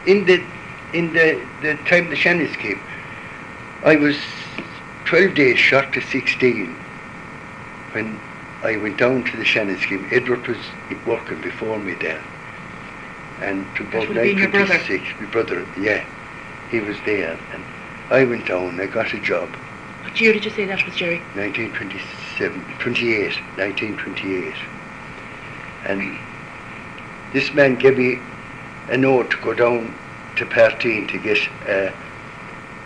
in the time the Shannons came, I was 12 days short to 16 when I went down to the Shannons scheme. Edward was working before me there. And to about 1926, my brother, yeah, he was there. And I went down, I got a job. What year did you say that was, Jerry? 1928. And this man gave me a note to go down to Partine to get an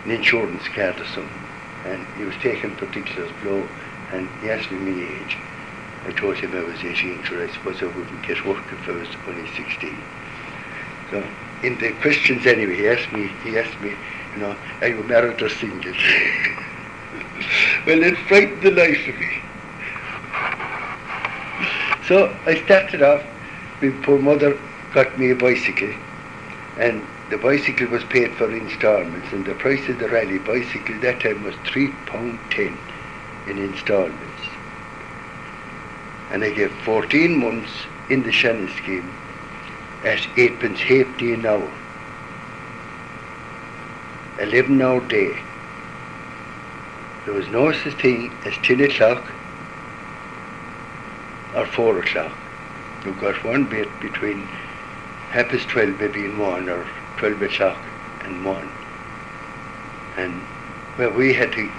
insurance card or something. And he was taking particulars below, and he asked me my age. I told him I was 18, so I suppose I wouldn't get work if I was only 16. So in the questions anyway, he asked me, you know, are you married or single? Well, it frightened the life of me. So I started off, my poor mother got me a bicycle, and the bicycle was paid for instalments, and the price of the rally bicycle that time was £3.10 in instalments. And I gave 14 months in the Shannon scheme at 8p halfpenny an hour, 11-hour day. There was no such thing as 10 o'clock or 4 o'clock. You got one bit between 12:30 maybe and 1, or 12 o'clock and 1. And well, we had to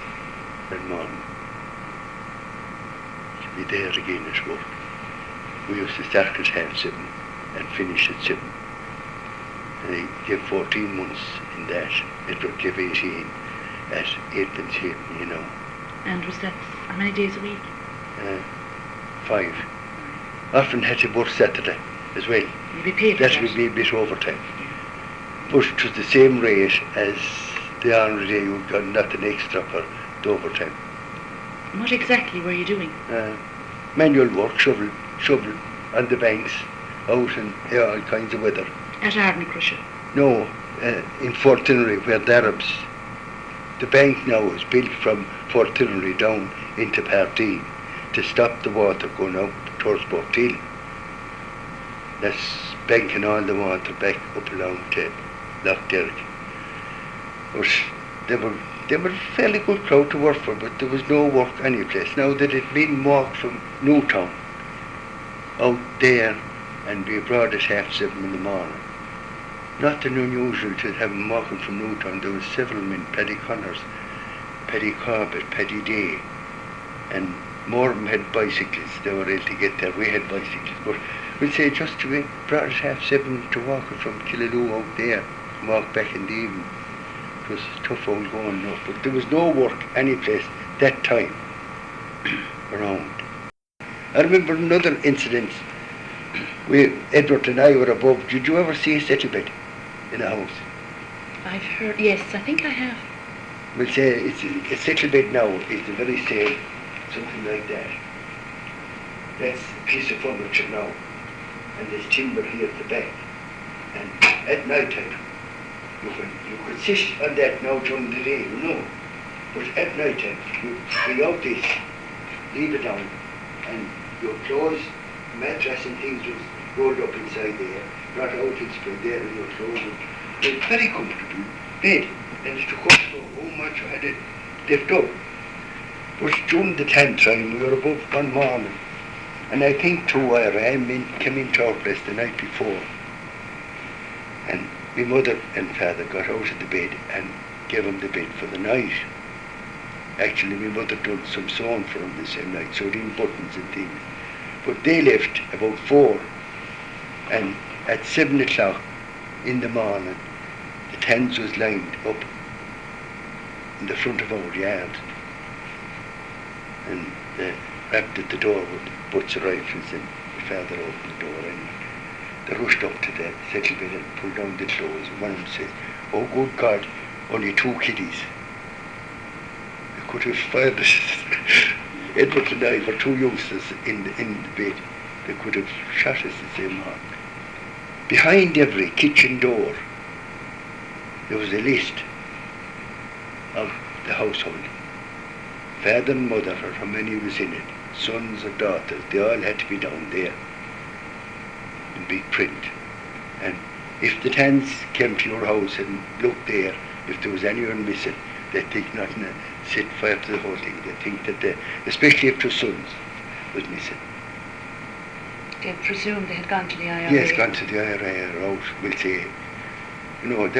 that morning to be there again at work. We used to start at 7:30 and finish at 7. And they gave 14 months in that. It would give 18 at 8p halfpenny, you know. And was that how many days a week? 5. Often had to work Saturday as well. You'd be paid for that. That would be a bit overtime. But it was the same rate as the honorary day. You got nothing extra for the overtime. What exactly were you doing? Manual work, shovel on the banks, out in all kinds of weather. At Ardnacrusher? No, in Fort Tinnery, where the Arabs. The bank now is built from Fort Tinnery down into Partine to stop the water going out towards Porthill. That's banking all the water back up along to Loch Derrick. But they were a fairly good crowd to work for, but there was no work any place. Now that it had been walked from Newtown out there and be abroad at 7:30 in the morning. Nothing unusual to have them walking from Newtown. There was several men, Paddy Connors, Paddy Corbett, Paddy Day, and more of them had bicycles. They were able to get there. We had bicycles, but we'd say just to be brought at 7:30 to walk from Killaloe out there, and walk back in the evening. It was tough old going enough, but there was no work any place that time around. I remember another incident. Edward and I were above. Did you ever see a settle bed in a house? I've heard, yes, I think I have. We'll say it's a settle bed now is the very same, something like that. That's a piece of furniture now, and there's timber here at the back. And at night time, you could sit on that now during the day, you know. But at night time, you bring out this, leave it down, and your clothes, mattress and things was rolled up inside there, brought out and spread there in your clothes. It's very comfortable bed, and it took up so much I had it lift up. But during the time we were above one morning, and I think too I came into our place the night before, and my mother and father got out of the bed and gave him the bed for the night. Actually, my mother done some sewing for him the same night, sewed in buttons and things. But they left about 4, and at 7 o'clock in the morning, the tents was lined up in the front of our yard, and they rapped at the door with butts of rifles, and my father opened the door, and they rushed up to the settle bed and pulled down the clothes, and one of them said, "Oh good God, only 2 kiddies." They could have fired us. Edward and I were 2 youngsters in the bed. They could have shot us the same morning. Behind every kitchen door, there was a list of the household. Father and mother, or how many was in it, sons or daughters, they all had to be down there in big print. And if the Tans came to your house and looked there, if there was anyone missing, they'd think nothing and set fire to the whole thing. They'd think that, especially if two sons was missing. They presumed they had gone to the IRA. Yes, gone to the IRA or out, we'll say. You know, it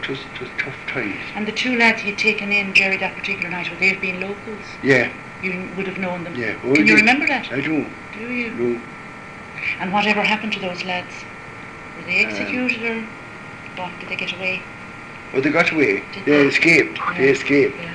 was tough times. And the two lads you'd taken in, Jerry, that particular night, would they have been locals? Yeah. You would have known them? Yeah. Can you remember that? I do. Do you? No. And whatever happened to those lads? Were they executed or what? Did they get away? Well, they got away. Did They escaped. Yeah. They escaped. Yeah.